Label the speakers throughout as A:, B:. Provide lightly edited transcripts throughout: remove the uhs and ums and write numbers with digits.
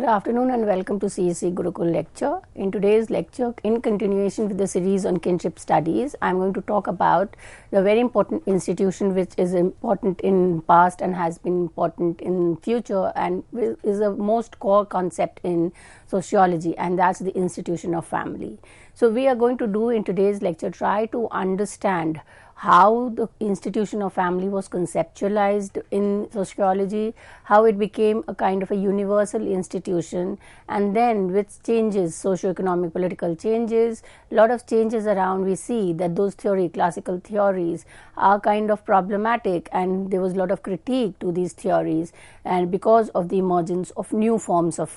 A: afternoon and welcome to CSE Gurukul lecture. In today's lecture, in continuation with the series on kinship studies, I am going to talk about the very important institution which is important in past and has been important in future and is the most core concept in sociology, and that's the institution of family. So we are going to do in today's lecture try to understand how the institution of family was conceptualized in sociology, how it became a kind of a universal institution, and then with changes, socio-economic, political changes, a lot of changes around, we see that those classical theories are kind of problematic, and there was a lot of critique to these theories, and because of the emergence of new forms of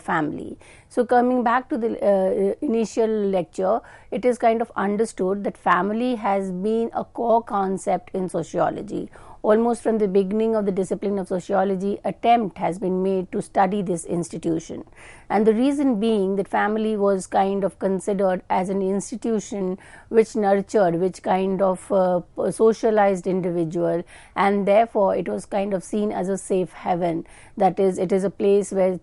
A: family. So coming back to the initial lecture, it is kind of understood that family has been a core concept in sociology. Almost from the beginning of the discipline of sociology, attempt has been made to study this institution. And the reason being that family was kind of considered as an institution which nurtured, which kind of socialized individual, and therefore it was kind of seen as a safe haven. That is, it is a place where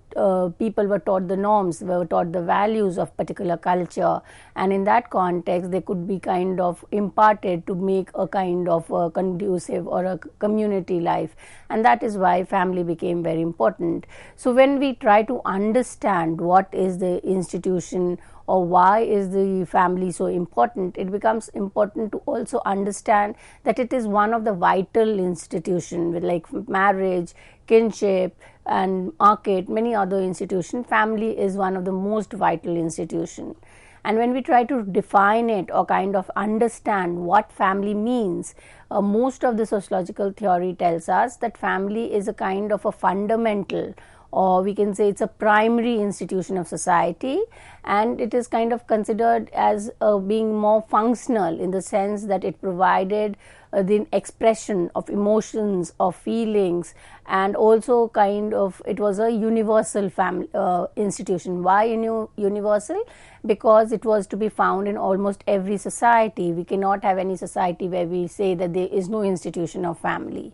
A: people were taught the norms, were taught the values of particular culture, and in that context they could be kind of imparted to make a kind of conducive or a community life, and that is why family became very important. So when we try to understand what is the institution or why is the family so important, it becomes important to also understand that it is one of the vital institutions, with like marriage, kinship and market, many other institutions. Family is one of the most vital institutions. And when we try to define it or kind of understand what family means, most of the sociological theory tells us that family is a kind of a fundamental, or we can say it's a primary institution of society, and it is kind of considered as being more functional in the sense that it provided the expression of emotions, of feelings, and also kind of it was a universal family institution. Why universal? Because it was to be found in almost every society. We cannot have any society where we say that there is no institution of family.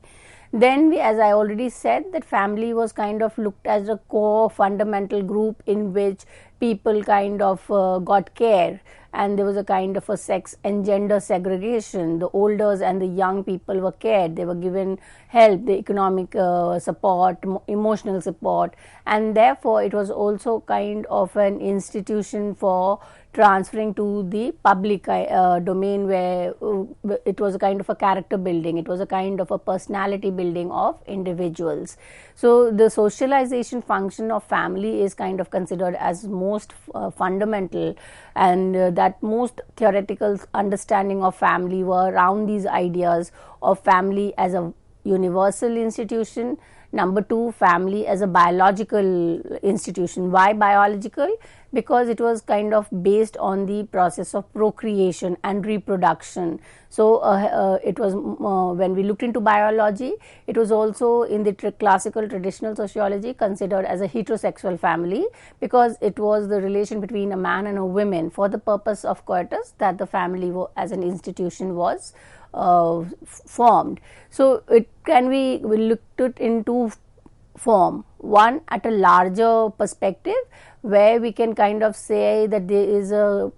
A: Then as I already said, that family was kind of looked as a core fundamental group in which people kind of got care, and there was a kind of a sex and gender segregation. The elders and the young people were cared, they were given help, the economic support, emotional support, and therefore it was also kind of an institution for transferring to the public domain, where it was a kind of a character building, it was a kind of a personality building of individuals. So the socialization function of family is kind of considered as most fundamental, and that most theoretical understanding of family were around these ideas of family as a universal institution. Number two, family as a biological institution. Why biological? Because it was kind of based on the process of procreation and reproduction. So it was when we looked into biology, it was also in the classical traditional sociology considered as a heterosexual family, because it was the relation between a man and a woman for the purpose of coitus that the family as an institution was formed. So it we looked at in two form. One, at a larger perspective, where we can kind of say that there is a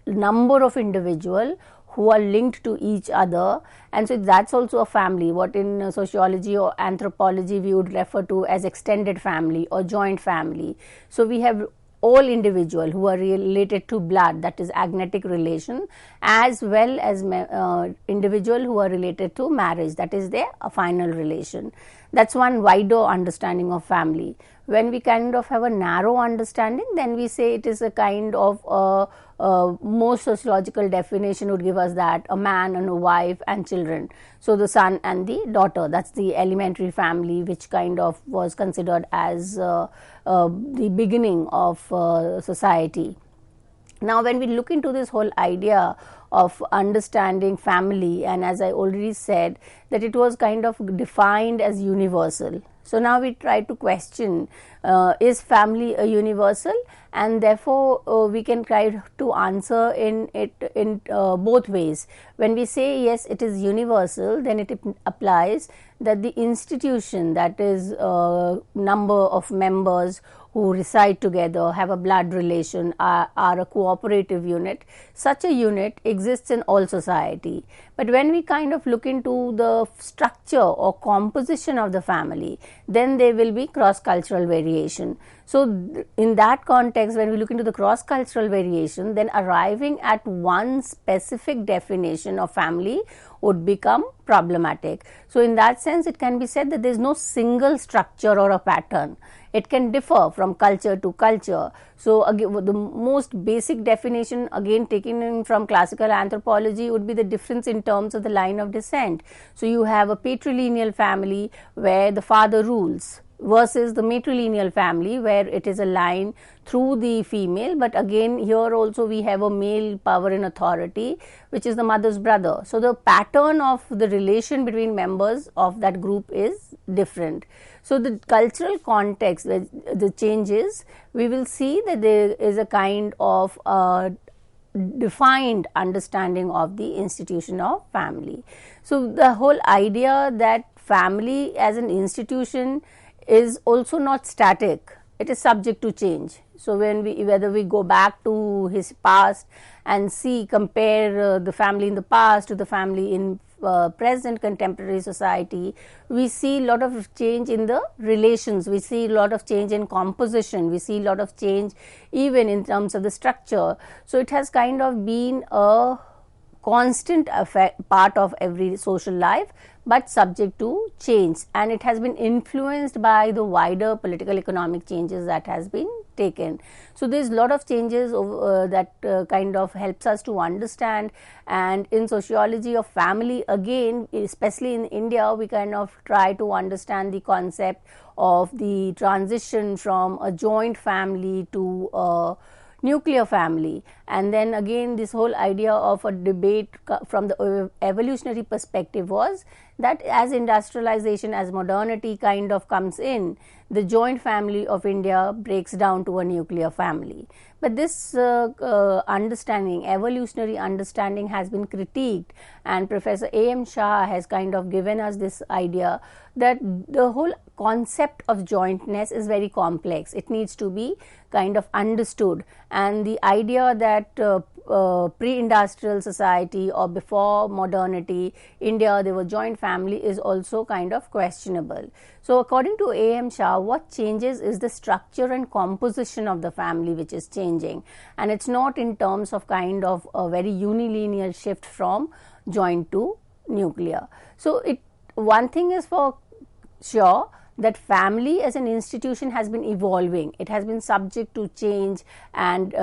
A: number of individuals who are linked to each other, and so that's also a family, what in sociology or anthropology we would refer to as extended family or joint family. So we have all individuals who are related to blood, that is agnetic relation, as well as individual who are related to marriage, that is their final relation. That's one wider understanding of family. When we kind of have a narrow understanding, then we say it is a kind of most sociological definition would give us that a man and a wife and children. So the son and the daughter, that's the elementary family, which kind of was considered as the beginning of society. Now when we look into this whole idea of understanding family, and as I already said that it was kind of defined as universal. So now we try to question is family a universal? And therefore, we can try to answer in it in both ways. When we say yes, it is universal, then it applies that the institution, that is number of members who reside together, have a blood relation, are a cooperative unit. Such a unit exists in all society. But when we kind of look into the structure or composition of the family, then there will be cross-cultural variation. So, in that context, when we look into the cross-cultural variation, then arriving at one specific definition of family would become problematic. So, in that sense, it can be said that there is no single structure or a pattern. It can differ from culture to culture. So, again, the most basic definition, again taken in from classical anthropology, would be the difference in terms of the line of descent. So, you have a patrilineal family where the father rules, versus the matrilineal family where it is a line through the female, but again here also we have a male power and authority, which is the mother's brother. So, the pattern of the relation between members of that group is different. So, the cultural context, the changes, we will see that there is a kind of defined understanding of the institution of family. So, the whole idea that family as an institution is also not static, it is subject to change. So, when whether we go back to his past and compare the family in the past to the family in present contemporary society, we see a lot of change in the relations, we see a lot of change in composition, we see a lot of change even in terms of the structure. So, it has kind of been a constant part of every social life, but subject to change, and it has been influenced by the wider political economic changes that has been taken. So, there is a lot of changes that kind of helps us to understand, and in sociology of family, again especially in India, we kind of try to understand the concept of the transition from a joint family to a nuclear family. And then again this whole idea of a debate from the evolutionary perspective was that as industrialization, as modernity kind of comes in, the joint family of India breaks down to a nuclear family. But this understanding, evolutionary understanding, has been critiqued, and Professor A.M. Shah has kind of given us this idea that the whole concept of jointness is very complex. It needs to be kind of understood, and the idea that pre-industrial society or before modernity India there were joint family is also kind of questionable. So, according to A.M. Shah, what changes is the structure and composition of the family which is changing, and it's not in terms of kind of a very unilinear shift from joint to nuclear. So, one thing is for sure that family as an institution has been evolving, it has been subject to change, and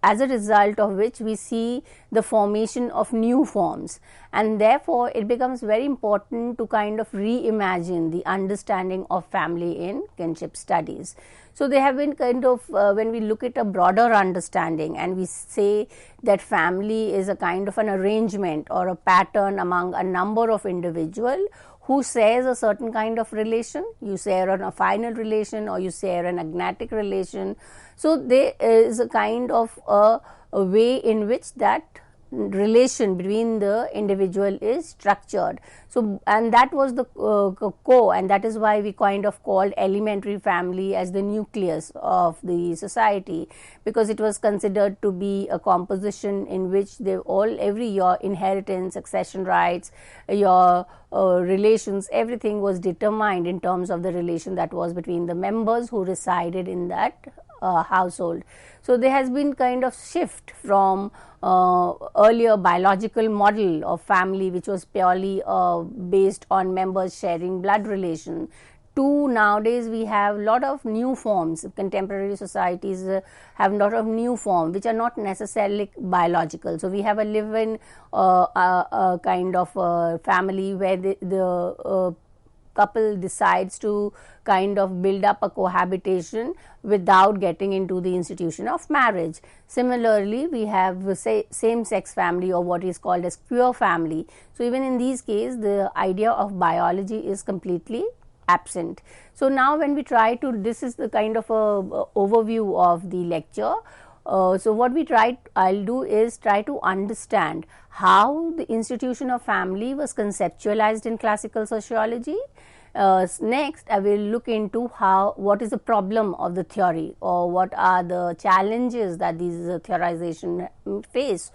A: as a result of which we see the formation of new forms, and therefore it becomes very important to kind of reimagine the understanding of family in kinship studies. So, they have been kind of when we look at a broader understanding and we say that family is a kind of an arrangement or a pattern among a number of individuals who shares a certain kind of relation, you share an affinal relation or you share an agnatic relation. So, there is a kind of a way in which that relation between the individual is structured. So, and that was the core, and that is why we kind of called elementary family as the nucleus of the society, because it was considered to be a composition in which your inheritance, succession rights, your relations, everything was determined in terms of the relation that was between the members who resided in that household. So, there has been kind of shift from earlier biological model of family, which was purely based on members sharing blood relation, to nowadays we have a lot of new forms. Contemporary societies have a lot of new forms which are not necessarily biological. So, we have a live-in kind of family where the couple decides to kind of build up a cohabitation without getting into the institution of marriage. Similarly, we have same sex family, or what is called as queer family. So, even in these cases the idea of biology is completely absent. So now when we try to, this is the kind of a overview of the lecture. So what I'll do is try to understand how the institution of family was conceptualized in classical sociology. Next, I will look into what is the problem of the theory, or what are the challenges that these theorization face.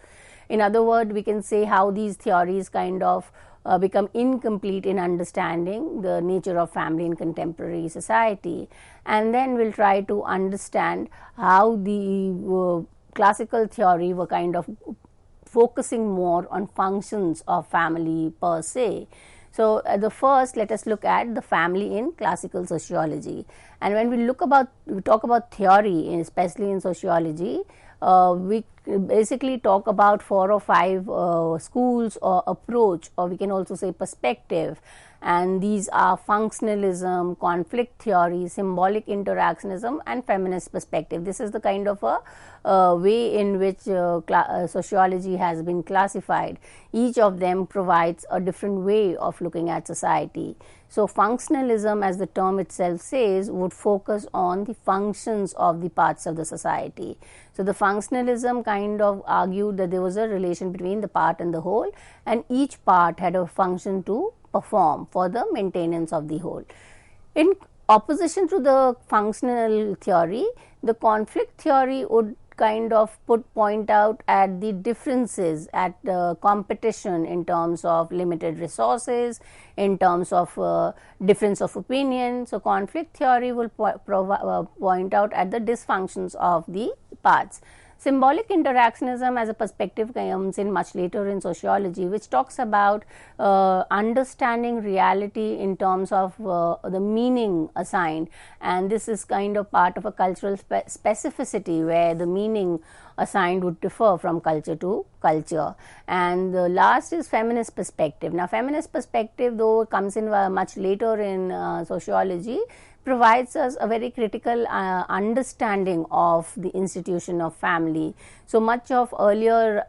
A: In other words, we can say how these theories kind of become incomplete in understanding the nature of family in contemporary society, and then we'll try to understand how the classical theory were kind of focusing more on functions of family per se. So, the first, let us look at the family in classical sociology. And when we talk about theory, especially in sociology, we basically talk about 4 or 5 schools or approach, or we can also say perspective. And these are functionalism, conflict theory, symbolic interactionism, and feminist perspective. This is the kind of a way in which sociology has been classified. Each of them provides a different way of looking at society. So, functionalism, as the term itself says, would focus on the functions of the parts of the society. So, the functionalism kind of argued that there was a relation between the part and the whole, and each part had a function to perform for the maintenance of the whole. In opposition to the functional theory, the conflict theory would kind of point out at the differences, at competition in terms of limited resources, in terms of difference of opinion. So, conflict theory will point out at the dysfunctions of the parts. Symbolic interactionism as a perspective comes in much later in sociology, which talks about understanding reality in terms of the meaning assigned, and this is kind of part of a cultural specificity where the meaning assigned would differ from culture to culture. And the last is feminist perspective. Now, feminist perspective, though it comes in much later in sociology, provides us a very critical understanding of the institution of family. So much of earlier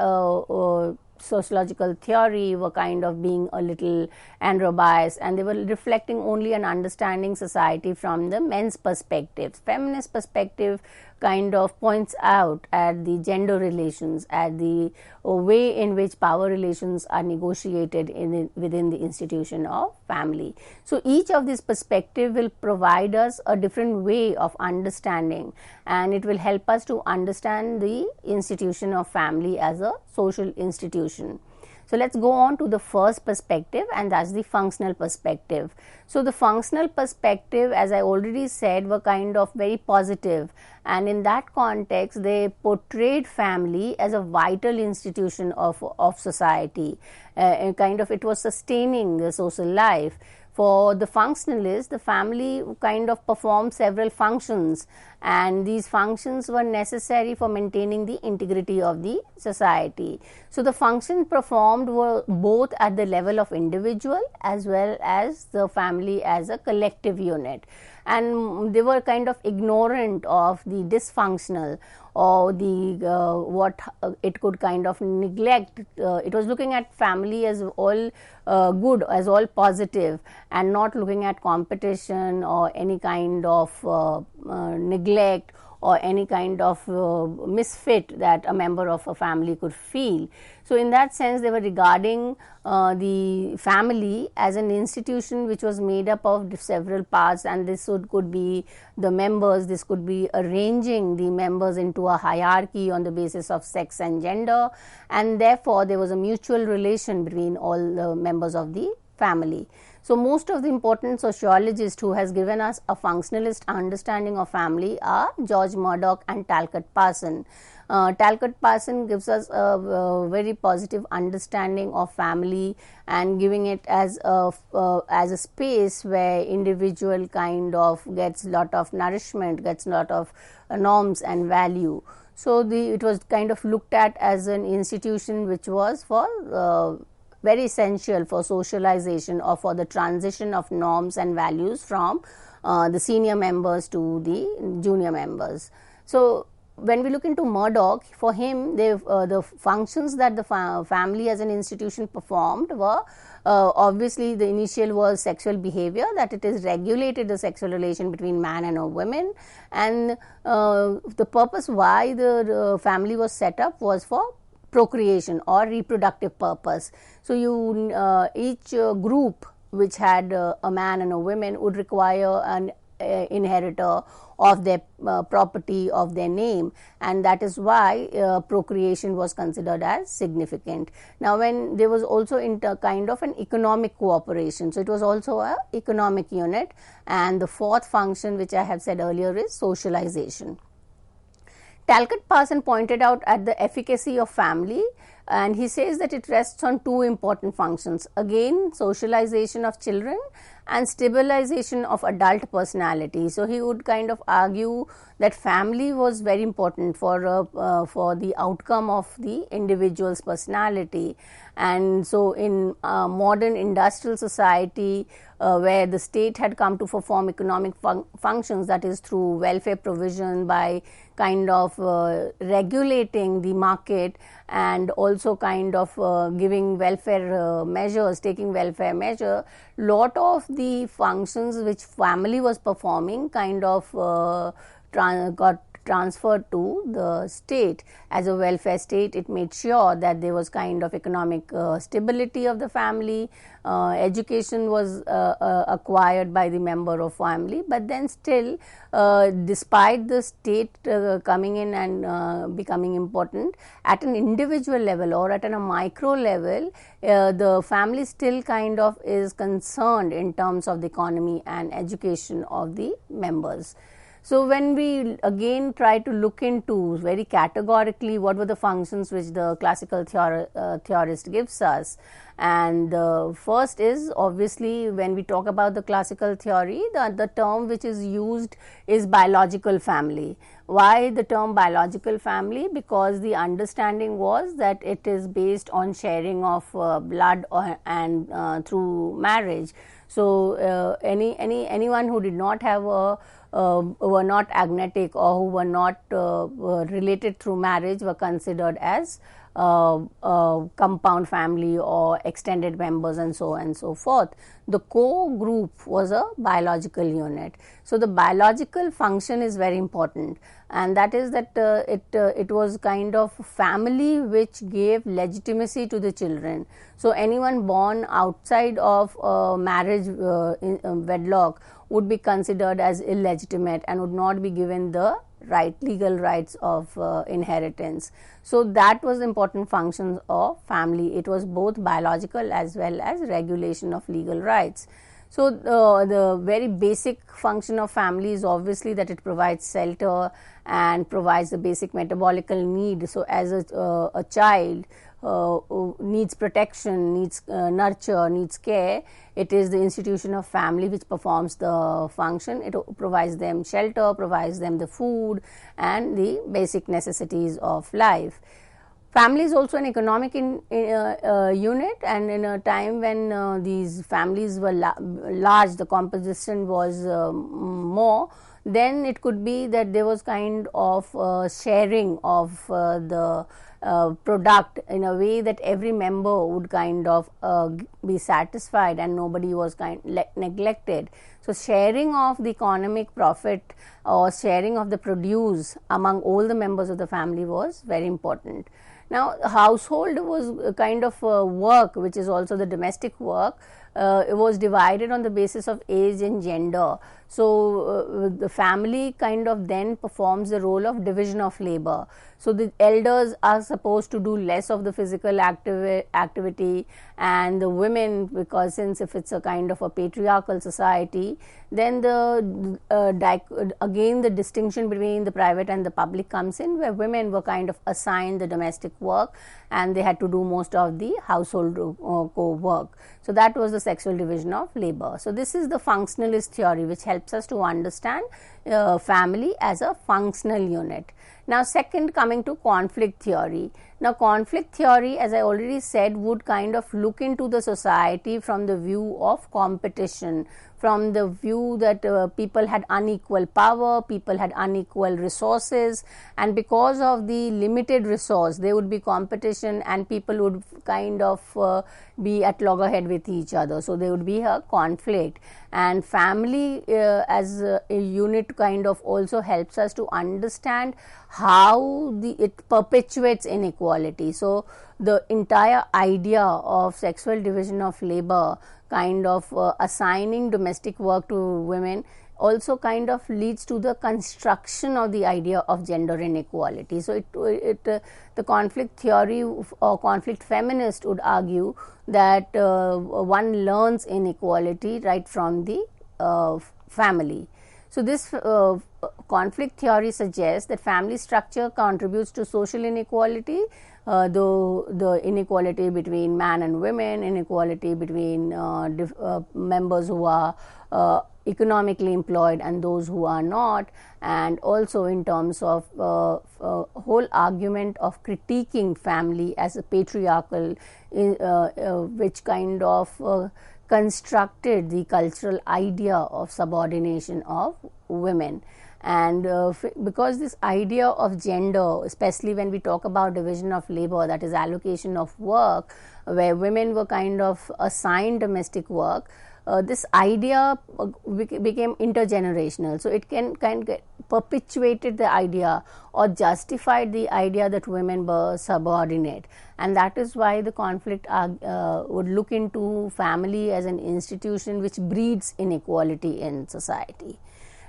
A: sociological theory were kind of being a little andro-biased, and they were reflecting only an understanding society from the men's perspective. Feminist perspective kind of points out at the gender relations, at the way in which power relations are negotiated within the institution of family. So, each of these perspectives will provide us a different way of understanding, and it will help us to understand the institution of family as a social institution. So, let us go on to the first perspective, and that is the functional perspective. So, the functional perspective, as I already said, were kind of very positive, and in that context they portrayed family as a vital institution of society. Kind of it was sustaining the social life. For the functionalists, the family kind of performed several functions, and these functions were necessary for maintaining the integrity of the society. So, the functions performed were both at the level of individual as well as the family as a collective unit, and they were kind of ignorant of the dysfunctional or the what it could kind of neglect. It was looking at family as all good, as all positive, and not looking at competition or any kind of neglect or any kind of misfit that a member of a family could feel. So, in that sense, they were regarding the family as an institution which was made up of several parts, and this could be the members, this could be arranging the members into a hierarchy on the basis of sex and gender, and therefore, there was a mutual relation between all the members of the family. So, most of the important sociologists who has given us a functionalist understanding of family are George Murdoch and Talcott Parson. Talcott Parson gives us a very positive understanding of family and giving it as a space where individual kind of gets lot of nourishment, gets lot of norms and value. So, it was kind of looked at as an institution which was for very essential for socialization or for the transition of norms and values from the senior members to the junior members. So, when we look into Murdoch, for him, the functions that the family as an institution performed were obviously the initial was sexual behavior, that it is regulated the sexual relation between man and a woman, and the purpose why the family was set up was for procreation or reproductive purpose. So, each group which had a man and a woman would require an inheritor of their property, of their name, and that is why procreation was considered as significant. Now, when there was also kind of an economic cooperation, so it was also a economic unit, and the fourth function which I have said earlier is socialization. Talcott Parson pointed out at the efficacy of family, and he says that it rests on two important functions, again socialization of children and stabilization of adult personality. So, he would kind of argue that family was very important for the outcome of the individual's personality. And so, in modern industrial society, where the state had come to perform economic functions, that is through welfare provision, by kind of regulating the market, and also kind of giving welfare measures, taking welfare measure, lot of the functions which family was performing kind of got transferred to the state. As a welfare state, it made sure that there was kind of economic stability of the family, education was acquired by the member of family, but then still despite the state coming in and becoming important, at an individual level or at a micro level, the family still kind of is concerned in terms of the economy and education of the members. So, when we again try to look into very categorically what were the functions which the classical theorist gives us, and first is obviously when we talk about the classical theory, the term which is used is biological family. Why the term biological family? Because the understanding was that it is based on sharing of blood and through marriage. So, anyone who did not have were not agnatic or who were not related through marriage were considered as compound family or extended members, and so on and so forth. The core group was a biological unit. So, the biological function is very important, and that is that it was kind of family which gave legitimacy to the children. So, anyone born outside of marriage wedlock would be considered as illegitimate and would not be given the legal rights of inheritance. So, that was the important functions of family. It was both biological as well as regulation of legal rights. So, the very basic function of family is obviously that it provides shelter and provides the basic metabolical need. So, as a child needs protection, needs nurture, needs care, it is the institution of family which performs the function. It provides them shelter, provides them the food and the basic necessities of life. Family is also an economic unit, and in a time when these families were large, the composition was more, then it could be that there was kind of sharing of the product in a way that every member would kind of be satisfied and nobody was neglected. So, sharing of the economic profit or sharing of the produce among all the members of the family was very important. Now, household was kind of work which is also the domestic work. It was divided on the basis of age and gender. So, the family kind of then performs the role of division of labor. So, the elders are supposed to do less of the physical activity, and the women, because since if it's a kind of a patriarchal society, then again the distinction between the private and the public comes in, where women were kind of assigned the domestic work and they had to do most of the household work. So, that was the sexual division of labor. So, this is the functionalist theory which helps us to understand family as a functional unit. Now, second, coming to conflict theory. Now, conflict theory, as I already said, would kind of look into the society from the view of competition, from the view that people had unequal power, people had unequal resources, and because of the limited resource, there would be competition and people would kind of be at loggerhead with each other. So, there would be a conflict, and family as a unit kind of also helps us to understand how it perpetuates inequality. So, the entire idea of sexual division of labor, kind of assigning domestic work to women, also kind of leads to the construction of the idea of gender inequality. So, the conflict theory or conflict feminist would argue that one learns inequality right from the family. So, this conflict theory suggests that family structure contributes to social inequality, though the inequality between man and women, inequality between members who are economically employed and those who are not, and also in terms of whole argument of critiquing family as a patriarchal, which kind of constructed the cultural idea of subordination of women. And because this idea of gender, especially when we talk about division of labor, that is allocation of work, where women were kind of assigned domestic work, this idea became intergenerational. So, it can kind of perpetuated the idea or justified the idea that women were subordinate, and that is why the conflict would look into family as an institution which breeds inequality in society.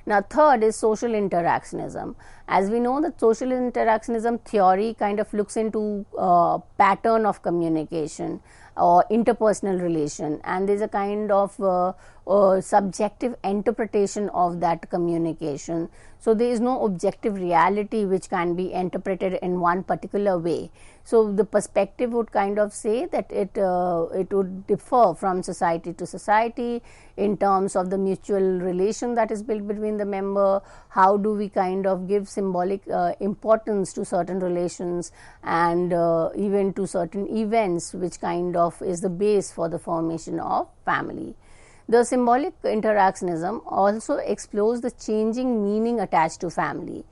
A: Now, third is social interactionism. As we know, that social interactionism theory kind of looks into pattern of communication or interpersonal relation, and there is a kind of subjective interpretation of that communication. So, there is no objective reality which can be interpreted in one particular way. So, the perspective would kind of say that it would differ from society to society in terms of the mutual relation that is built between the member. How do we kind of give symbolic importance to certain relations and even to certain events, which kind of is the base for the formation of family. The symbolic interactionism also explores the changing meaning attached to family.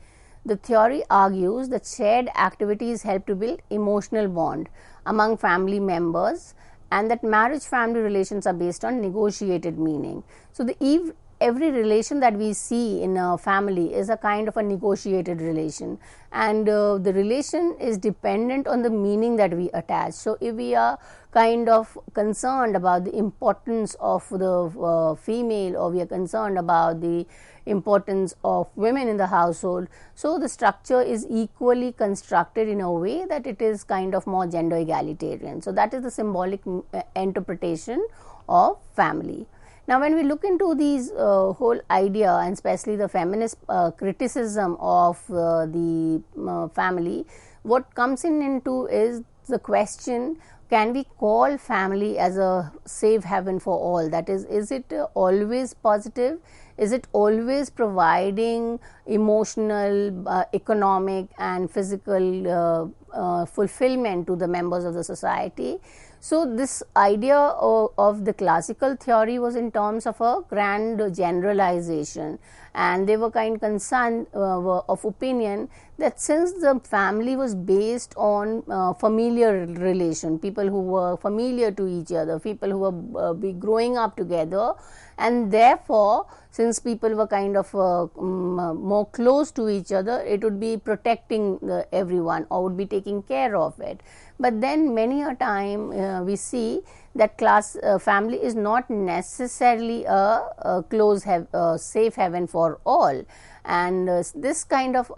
A: The theory argues that shared activities help to build emotional bond among family members, and that marriage-family relations are based on negotiated meaning. So, every relation that we see in a family is a kind of a negotiated relation, and the relation is dependent on the meaning that we attach. So, if we are kind of concerned about the importance of the female, or we are concerned about the importance of women in the household, so the structure is equally constructed in a way that it is kind of more gender egalitarian. So, that is the symbolic interpretation of family. Now, when we look into these whole idea, and especially the feminist criticism of the family, what comes into is the question, can we call family as a safe haven for all? That is it always positive? Is it always providing emotional, economic and physical fulfillment to the members of the society? So, this idea of the classical theory was in terms of a grand generalization, and they were kind of concerned of opinion that since the family was based on familiar relation, people who were familiar to each other, people who were be growing up together, and therefore, since people were kind of more close to each other, it would be protecting everyone or would be taking care of it. But then many a time we see that family is not necessarily a safe haven for all, and this kind of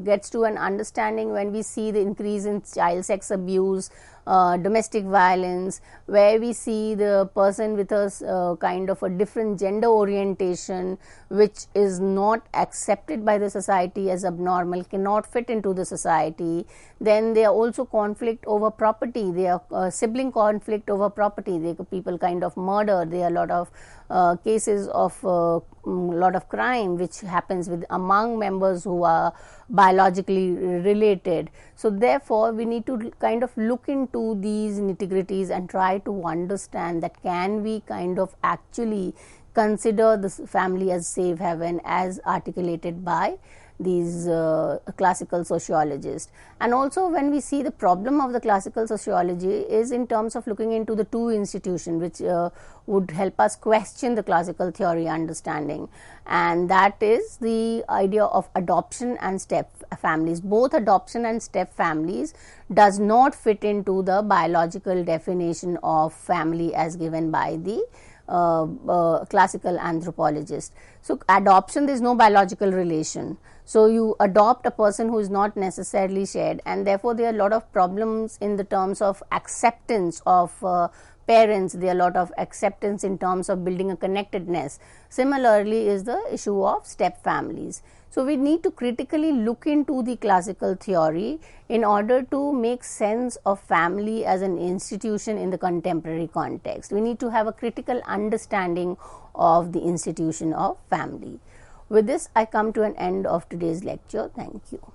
A: gets to an understanding when we see the increase in child sex abuse, domestic violence, where we see the person with a kind of a different gender orientation, which is not accepted by the society as abnormal, cannot fit into the society. Then there are also conflict over property, there are sibling conflict over property, people kind of murder, there are a lot of cases of lot of crime which happens with among members who are biologically related. So therefore we need to kind of look into these nitty-gritties and try to understand that can we kind of actually consider this family as safe haven as articulated by these classical sociologists. And also when we see the problem of the classical sociology is in terms of looking into the two institutions which would help us question the classical theory understanding, and that is the idea of adoption and step families. Both adoption and step families does not fit into the biological definition of family as given by the classical anthropologist. So adoption, there is no biological relation, so you adopt a person who is not necessarily shared, and therefore there are a lot of problems in the terms of acceptance of parents, there are a lot of acceptance in terms of building a connectedness. Similarly is the issue of step families. So we need to critically look into the classical theory in order to make sense of family as an institution in the contemporary context. We need to have a critical understanding of the institution of family. With this, I come to an end of today's lecture. Thank you.